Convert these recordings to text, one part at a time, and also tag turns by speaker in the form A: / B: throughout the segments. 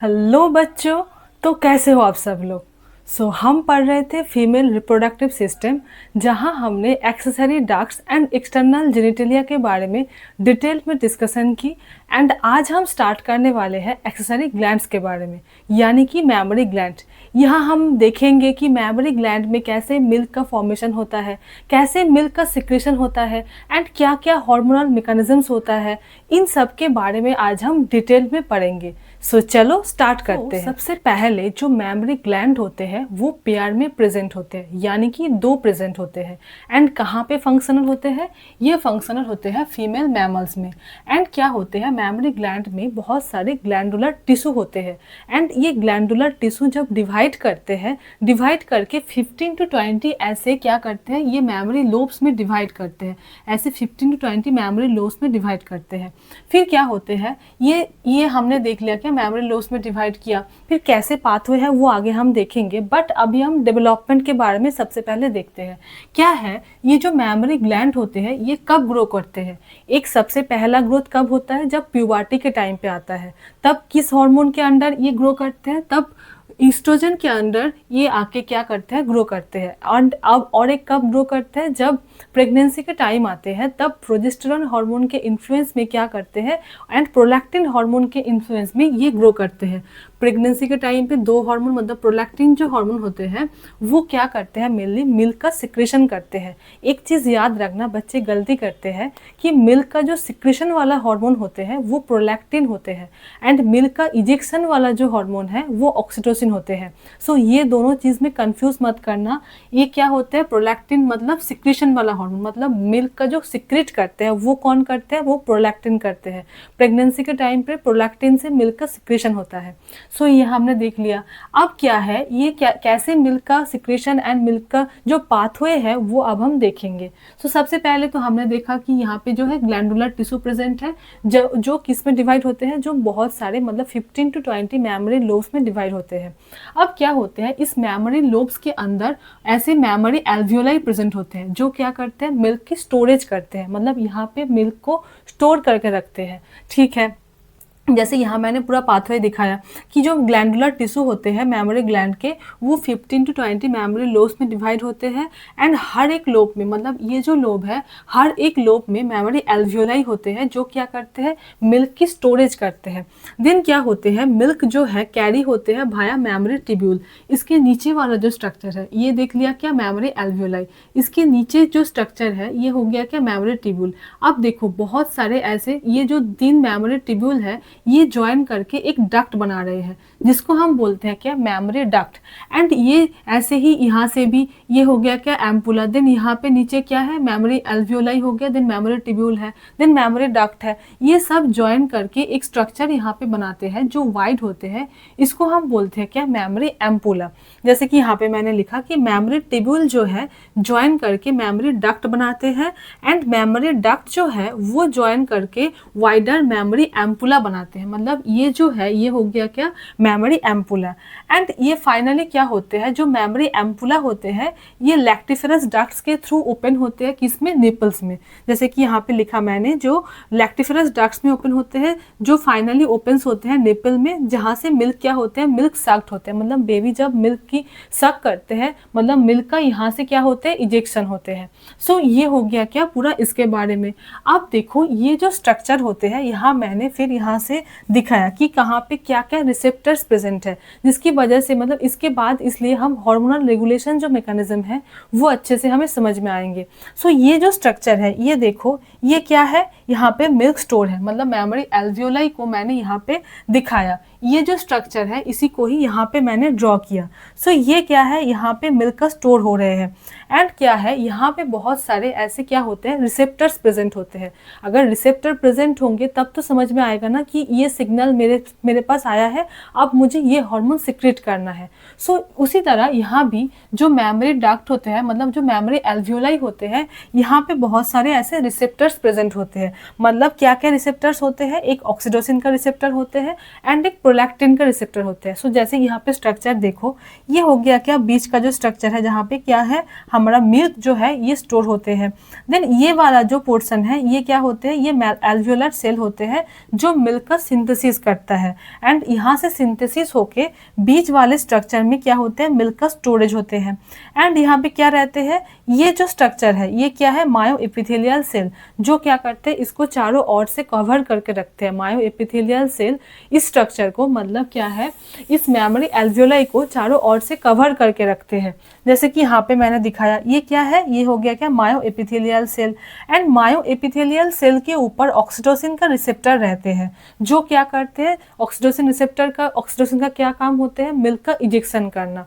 A: Hello बच्चों। तो कैसे हो आप सब लोग। हम पढ़ रहे थे फीमेल रिप्रोडक्टिव सिस्टम, जहां हमने accessory ducts and external genitalia के बारे में डिटेल में डिस्कशन की। एंड आज हम स्टार्ट करने वाले हैं एक्सेसरी ग्लैंड्स के बारे में, यानी कि मैमरी ग्लैंड। यहाँ हम देखेंगे कि मैमरी ग्लैंड में कैसे मिल्क का फॉर्मेशन होता है, कैसे मिल्क का सिक्रेशन होता है, एंड क्या क्या हार्मोनल मैकेनिज्म्स होता है। इन सब के बारे में आज हम डिटेल में पढ़ेंगे। चलो स्टार्ट करते हैं। सबसे पहले जो मैमरी ग्लैंड होते हैं वो पेयर में प्रेजेंट होते हैं, यानी कि दो प्रेजेंट होते हैं। एंड कहाँ पे फंक्शनल होते हैं? ये फंक्शनल होते हैं फीमेल मैमल्स में। एंड क्या होते हैं, मैमरी ग्लैंड में बहुत सारे ग्लैंडुलर टिश्यू होते हैं। एंड ये ग्लैंडुलर टिश्यू जब डिवाइड करते हैं, डिवाइड करके 15 to 20 ऐसे क्या करते हैं, ये मैमरी लोब्स में डिवाइड करते हैं। ऐसे 15 to 20 मैमरी लोब्स में डिवाइड करते हैं। फिर क्या होते हैं, ये हमने देख लिया कि मैमरी लोब्स में डिवाइड किया। फिर कैसे पाथवे है वो आगे हम देखेंगे, बट अभी हम डेवलपमेंट के बारे में सबसे पहले देखते हैं। क्या है, ये जो मैमरी ग्लैंड होते हैं ये कब ग्रो करते हैं? एक सबसे पहला ग्रोथ कब होता है, जब प्यूबर्टी के टाइम पे आता है। तब किस हार्मोन के अंडर ये ग्रो करते हैं? तब ईस्ट्रोजन के अंडर ये आके क्या करते हैं, ग्रो करते हैं। अब और एक कब ग्रो करते हैं, जब प्रेगनेंसी के टाइम आते हैं, तब प्रोजेस्टेरोन हार्मोन के इन्फ्लुएंस में क्या करते हैं, एंड प्रोलैक्टिन हार्मोन के इन्फ्लुएंस में ये ग्रो करते हैं। प्रेगनेंसी के टाइम पे दो हार्मोन, मतलब प्रोलैक्टिन जो हार्मोन होते हैं वो क्या करते हैं, मेनली मिल्क का सिक्रेशन करते हैं। एक चीज़ याद रखना, बच्चे गलती करते हैं कि मिल्क का जो सिक्रेशन वाला हार्मोन होते हैं वो प्रोलैक्टिन होते हैं, एंड मिल्क का इजेक्शन वाला जो हार्मोन है वो ऑक्सीटोसिन होते हैं। ये दोनों चीज़ में कंफ्यूज मत करना। ये क्या होते हैं, प्रोलैक्टिन मतलब सिक्रेशन वाला हार्मोन, मतलब मिल्क का जो सिक्रेट करते हैं वो कौन करते हैं, वो प्रोलैक्टिन करते हैं। प्रेगनेंसी के टाइम पे प्रोलैक्टिन से मिल्क का सिक्रेशन होता है। ये हमने देख लिया। अब क्या है, ये कैसे मिल्क का सिक्रेशन एंड मिल्क का जो पाथवे है वो अब हम देखेंगे। सबसे पहले तो हमने देखा कि यहाँ पे जो है ग्लैंडुलर टिश्यू प्रेजेंट है, जो किस में डिवाइड होते हैं, जो बहुत सारे मतलब 15 to 20 मैमरी लोब्स में डिवाइड होते हैं। अब क्या होते हैं, इस मैमरी लोब्स के अंदर ऐसे मैमरी एल्वियोलाई प्रेजेंट होते हैं, जो क्या करते हैं, मिल्क की स्टोरेज करते हैं, मतलब यहाँ पे मिल्क को स्टोर करके रखते हैं। ठीक है, जैसे यहाँ मैंने पूरा पाथवे दिखाया कि जो ग्लैंडुलर टिश्यू होते हैं मैमरी ग्लैंड के, वो 15 to 20 मैमरी लोब्स में डिवाइड होते हैं। एंड हर एक लोब में, मतलब ये जो लोब है, हर एक लोब में मैमरी एल्वियोलाई होते हैं, जो क्या करते हैं, मिल्क की स्टोरेज करते हैं। देन क्या होते हैं, मिल्क जो है कैरी होते हैं भाया मैमरी टिब्यूल। इसके नीचे वाला जो स्ट्रक्चर है, ये देख लिया क्या, मैमरी एल्वियोलाई। इसके नीचे जो स्ट्रक्चर है ये हो गया क्या, मैमरी टिब्यूल। अब देखो बहुत सारे ऐसे, ये जो 3 मैमरी टिब्यूल है ये ज्वाइन करके एक डक्ट बना रहे हैं, जिसको हम बोलते हैं क्या, मैमरी डक्ट। एंड ये ऐसे ही यहाँ से भी ये हो गया क्या, एम्पुला। देन यहाँ पे नीचे क्या है, मैमरी एल्वियोलाई हो गया, देन मैमरी टिब्यूल है, देन मैमरी डक्ट है। ये सब ज्वाइन करके एक स्ट्रक्चर यहाँ पे बनाते हैं जो वाइड होते हैं। इसको हम बोलते हैं क्या, मैमरी एम्पुला। जैसे कि यहाँ पे मैंने लिखा कि मैमरी टिब्यूल जो है ज्वाइन करके मैमरी डक्ट बनाते हैं, एंड मैमरी डक्ट जो है वो ज्वाइन करके वाइडर मैमरी एम्पुला बनाते हैं। मतलब ये जो है ये हो गया क्या, मैमरी एम्पुला। एंड ये फाइनली क्या होते हैं, जो मैमरी एम्पुला होते हैं ये लैक्टिफेरस डक्ट्स के थ्रू ओपन होते हैं, किसमें, निपल्स में। जैसे कि यहाँ पे लिखा मैंने, जो लैक्टिफेरस डक्ट्स में ओपन होते हैं, जो फाइनली ओपन होते हैं निपल में, जहाँ से मिल्क क्या होते हैं, मिल्क सक्ट होते हैं। मतलब बेबी जब मिल्क की सक करते हैं, मतलब मिल्क का यहाँ से क्या होते हैं, इजेक्शन होते हैं। ये हो गया क्या पूरा इसके बारे में। अब देखो ये जो स्ट्रक्चर होते हैं, यहाँ मैंने फिर यहाँ से दिखाया कि कहाँ पे क्या क्या रिसेप्टर्स प्रेजेंट है, जिसकी वजह से मतलब इसके बाद इसलिए हम हार्मोनल रेगुलेशन जो मैकेनिज्म है वो अच्छे से हमें समझ में आएंगे। ये जो स्ट्रक्चर है ये देखो, ये क्या है, यहाँ पे मिल्क स्टोर है, मतलब मैमरी एल्वियोलाई को मैंने यहाँ पे दिखाया। ये जो स्ट्रक्चर है इसी को ही यहाँ पे मैंने ड्रॉ किया। ये क्या है, यहाँ पे मिल्क का स्टोर हो रहे हैं। एंड क्या है, यहाँ पे बहुत सारे ऐसे क्या होते हैं, रिसेप्टर्स प्रेजेंट होते हैं। अगर रिसेप्टर प्रेजेंट होंगे तब तो समझ में आएगा ना कि ये सिग्नल मेरे पास आया है, अब मुझे ये हार्मोन सिक्रेट करना है। उसी तरह यहाँ भी जो मैमरी डक्ट होते हैं, मतलब जो मैमरी एल्वियोलाई होते हैं, यहाँ पे बहुत सारे ऐसे रिसेप्टर्स प्रेजेंट होते हैं। मतलब क्या क्या रिसेप्टर्स होते हैं, एक ऑक्सीटोसिन का रिसेप्टर होते हैं, एंड एक प्रोलैक्टिन का रिसेप्टर होते हैं। सो जैसे यहाँ पे स्ट्रक्चर देखो, ये हो गया क्या बीच का जो स्ट्रक्चर है जहाँ पे क्या है हमारा मिल्क जो है ये स्टोर होते हैं। देन ये वाला जो पोर्शन है ये क्या होते हैं, ये एल्वियोलर सेल होते हैं जो मिल्क का सिंथेसिस करता है। एंड यहाँ से सिंथेसिस होके बीच वाले स्ट्रक्चर में क्या होते हैं, मिल्क का स्टोरेज होते हैं। एंड यहाँ पे क्या रहते हैं, ये जो स्ट्रक्चर है ये क्या है, मायो एपिथेलियल सेल, जो क्या करते हैं इसको चारों ओर से कवर करके रखते हैं। मायो एपिथेलियल सेल इस स्ट्रक्चर को मतलब क्या है, इस मेमोरी एल्वियोलाई को चारों ओर से कवर करके रखते हैं। जैसे कि यहाँ पे मैंने दिखाया, ये क्या है, ये हो गया क्या myoepithelial cell. And myoepithelial cell के ऊपर ऑक्सीटोसिन का रिसेप्टर रहते हैं जो क्या करते हैं, ऑक्सीटोसिन का क्या काम होते हैं, मिल्क का इजेक्शन करना।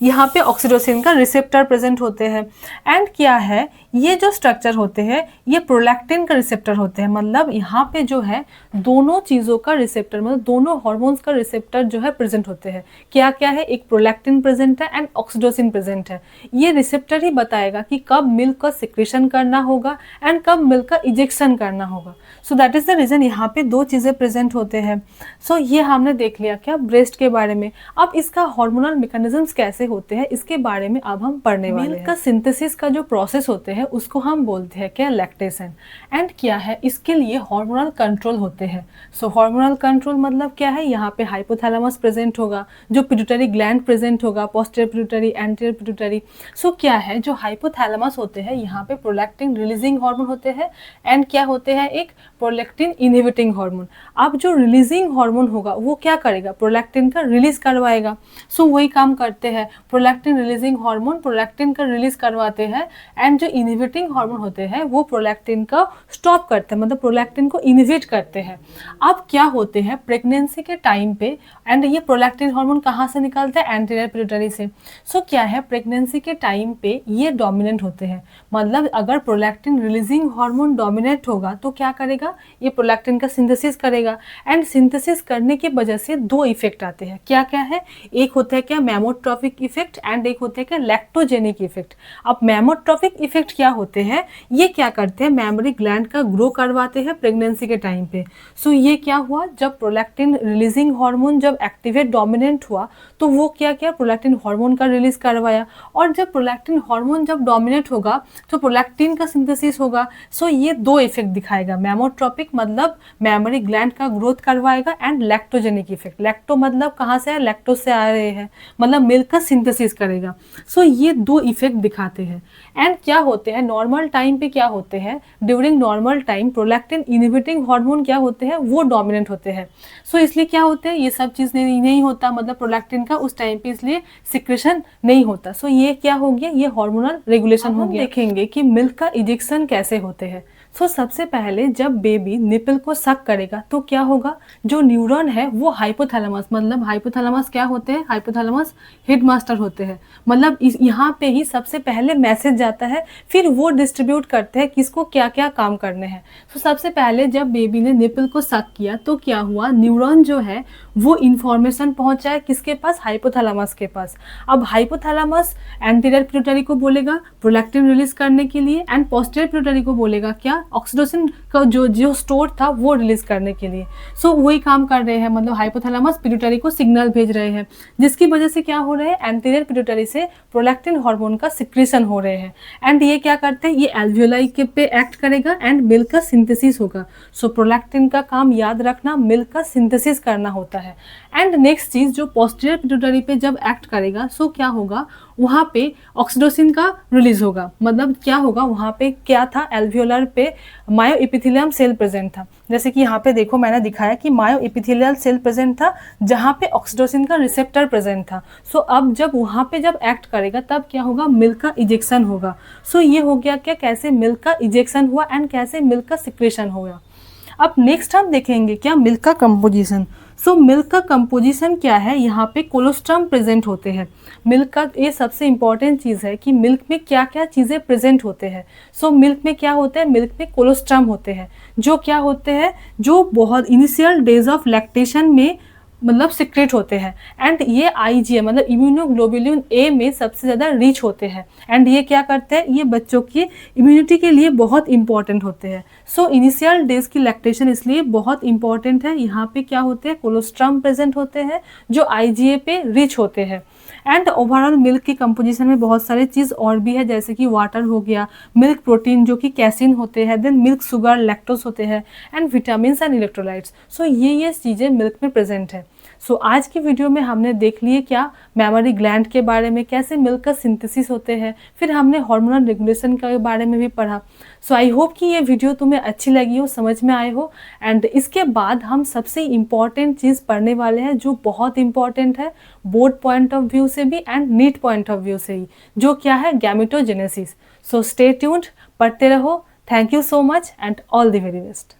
A: यहाँ पे ऑक्सीटोसिन का रिसेप्टर प्रेजेंट होते हैं। एंड क्या है, ये जो स्ट्रक्चर होते हैं ये प्रोलैक्टिन का रिसेप्टर होते हैं। मतलब यहाँ पे जो है दोनों चीज़ों का रिसेप्टर, मतलब दोनों हार्मोन्स का रिसेप्टर जो है प्रेजेंट होते हैं। क्या क्या है, एक प्रोलैक्टिन प्रेजेंट है एंड ऑक्सीटोसिन प्रेजेंट है। ये रिसेप्टर ही बताएगा कि कब मिल्क का सिक्रेशन करना होगा एंड कब मिल्क का इजेक्शन करना होगा। So that is the reason यहाँ पे दो चीज़ें प्रेजेंट होते हैं। सो ये हमने देख लिया क्या ब्रेस्ट के बारे में। अब इसका हार्मोनल मैकेनिज्म्स कैसे होते हैं इसके बारे में अब हम पढ़ने वाले हैं। मिल्क का सिंथेसिस का जो प्रोसेस होते हैं उसको हम बोलते हैं क्या, लैक्टेशन। एंड क्या है, इसके लिए हार्मोनल कंट्रोल होते हैं। सो हार्मोनल कंट्रोल मतलब क्या है, यहाँ पे हाइपोथैलेमस प्रेजेंट होगा, जो पिट्यूटरी ग्लैंड प्रेजेंट होगा, पोस्टीरियर पिट्यूटरी, एंटीरियर पिट्यूटरी। सो क्या है, जो हाइपोथैलेमस होते हैं यहाँ पे प्रोलैक्टिन रिलीजिंग हार्मोन होते हैं एंड क्या होते हैं, एक प्रोलैक्टिन इनहिबिटिंग हार्मोन। अब जो रिलीजिंग हार्मोन होगा वो क्या करेगा, प्रोलैक्टिन का रिलीज करवाएगा। सो वही काम करते हैं, प्रोलैक्टिन रिलीजिंग हार्मोन प्रोलैक्टिन का रिलीज करवाते हैं एंड जो इनहिबिटिंग हार्मोन होते हैं वो प्रोलैक्टिन का स्टॉप करते हैं, मतलब प्रोलैक्टिन को इनहिबिट करते हैं। अब क्या होते हैं प्रेगनेंसी के टाइम पे, एंड ये प्रोलैक्टिन हार्मोन कहाँ से निकलता है, एंटीरियर पिट्यूटरी से। सो क्या है, प्रेगनेंसी के टाइम पे ये डोमिनेंट होते हैं। मतलब अगर प्रोलैक्टिन रिलीजिंग हार्मोन डोमिनेट होगा तो क्या करेगा, ये प्रोलैक्टिन का सिंथेसिस करेगा एंड सिंथेसिस करने की वजह से दो इफेक्ट आते हैं। क्या क्या है, एक होता है क्या मेमोट्रॉफिक इफेक्ट एंड एक होता है क्या लैक्टोजेनिक इफेक्ट। अब मेमोट्रॉफिक इफेक्ट क्या होते हैं, ये क्या करते हैं, मेमोरी ग्लैंड का ग्रो करवाते हैं प्रेगनेंसी के टाइम पे। सो ये क्या हुआ, जब प्रोलैक्टिन रिलीजिंग हार्मोन जब एक्टिवेट डोमिनेंट हुआ तो वो क्या किया, प्रोलैक्टिन हार्मोन का रिलीज करवाया। और जब प्रोलैक्टिन हार्मोन जब डोमिनेट होगा तो प्रोलैक्टिन का सिंथेसिस होगा। सो ये दो इफेक्ट दिखाएगा, मेमोट्रॉपिक मतलब मेमोरी ग्लैंड का ग्रोथ करवाएगा एंड लैक्टोजेनिक इफेक्ट, लैक्टो मतलब कहाँ से है, लैक्टोज से आ रहे हैं, मतलब मिल्क का सिंथेसिस करेगा। सो ये दो इफेक्ट दिखाते हैं। एंड क्या होते हैं, नॉर्मल टाइम पे क्या होते हैं, during normal time prolactin inhibiting hormone क्या होते हैं, वो डोमिनेंट होते हैं। सो इसलिए क्या होते हैं, ये सब चीज़ नहीं होता, मतलब प्रोलैक्टिन का उस टाइम पे इसलिए सिक्रेशन नहीं होता। सो ये क्या हो गया, ये हार्मोनल रेगुलेशन हो गया। देखेंगे कि मिल्क का इजेक्शन कैसे होते हैं। सो सबसे पहले जब बेबी निपल को सक करेगा तो क्या होगा, जो न्यूरॉन है वो हाइपोथैलेमस, मतलब हाइपोथैलेमस क्या होते हैं, हाइपोथैलेमस हेडमास्टर होते हैं। मतलब यहाँ पे ही सबसे पहले मैसेज जाता है, फिर वो डिस्ट्रीब्यूट करते हैं किसको क्या क्या काम करने हैं। तो सबसे पहले जब बेबी ने निपल को सक किया तो क्या हुआ, न्यूरॉन जो है वो इन्फॉर्मेशन पहुँचाए किसके पास, हाइपोथैलेमस के पास। अब हाइपोथैलेमस एंटीरियर पिट्यूटरी को बोलेगा प्रोलैक्टिन रिलीज करने के लिए एंड पोस्टीरियर पिट्यूटरी को बोलेगा क्या, ऑक्सीटोसिन का जो स्टोर था वो रिलीज करने के लिए। सो वही काम कर रहे हैं, मतलब हाइपोथैलेमस पिट्यूटरी को सिग्नल भेज रहे हैं, जिसकी वजह से क्या हो रहे हैं, एंटीरियर पिट्यूटरी से प्रोलैक्टिन हार्मोन का सिक्रेशन हो रहे हैं। एंड ये क्या करते हैं, ये एल्वियोलाई के पे एक्ट करेगा एंड मिल्क का सिंथेसिस होगा। सो प्रोलैक्टिन का काम याद रखना, मिल्क का सिंथेसिस करना होता है। एंड नेक्स्ट चीज, जो पोस्टीरियर पिट्यूटरी पे जब एक्ट करेगा सो क्या होगा, वहाँ पे ऑक्सीटोसिन का रिलीज होगा। मतलब क्या होगा, वहाँ पे क्या था, एल्वियोलर पे मायो एपिथेलियम सेल प्रेजेंट था। जैसे कि यहाँ पे देखो मैंने दिखाया कि मायो एपिथेलियल सेल प्रेजेंट था जहाँ पे ऑक्सीटोसिन का रिसेप्टर प्रेजेंट था। सो अब जब वहाँ पे जब एक्ट करेगा तब क्या होगा, मिल्क का इजेक्शन होगा। सो ये हो गया क्या, कैसे मिल्क का इजेक्शन हुआ एंड कैसे मिल्क का सिक्रेशन होगा। अब नेक्स्ट हम देखेंगे क्या, मिल्क का कंपोजिशन। सो मिल्क का कंपोजिशन क्या है, यहाँ पे कोलोस्ट्रम प्रेजेंट होते हैं। मिल्क का ये सबसे इंपॉर्टेंट चीज़ है कि मिल्क में क्या क्या चीज़ें प्रेजेंट होते हैं। सो मिल्क में क्या होते हैं, मिल्क में कोलोस्ट्रम होते हैं, जो क्या होते हैं, जो बहुत इनिशियल डेज ऑफ लैक्टेशन में मतलब सिक्रेट होते हैं। एंड ये आईजीए मतलब इम्यूनोग्लोबुलिन ए में सबसे ज़्यादा रिच होते हैं। एंड ये क्या करते हैं, ये बच्चों की इम्यूनिटी के लिए बहुत इंपॉर्टेंट होते हैं। सो इनिशियल डेज की लैक्टेशन इसलिए बहुत इंपॉर्टेंट है। यहाँ पे क्या होते हैं, कोलोस्ट्रम प्रेजेंट होते हैं जो आईजीए पे रिच होते हैं। एंड ओवरऑल मिल्क की कंपोजिशन में बहुत सारे चीज़ और भी है, जैसे कि वाटर हो गया, मिल्क प्रोटीन जो कि कैसिन होते हैं, देन मिल्क शुगर लैक्टोस होते हैं, एंड विटामिन एंड इलेक्ट्रोलाइट्स। सो ये चीज़ें मिल्क में प्रेजेंट है। सो आज की वीडियो में हमने देख लिए क्या मेमोरी ग्लैंड के बारे में, कैसे मिल्क का सिंथेसिस होते हैं, फिर हमने हार्मोनल रेगुलेशन के बारे में भी पढ़ा। सो आई होप कि ये वीडियो तुम्हें अच्छी लगी हो, समझ में आए हो। एंड इसके बाद हम सबसे इम्पॉर्टेंट चीज़ पढ़ने वाले हैं जो बहुत इंपॉर्टेंट है बोर्ड पॉइंट ऑफ व्यू से भी and NEET point of view से ही, जो क्या है गैमेटोजेनेसिस। सो स्टे ट्यून्ड, पढ़ते रहो। Thank you so much and all the very best.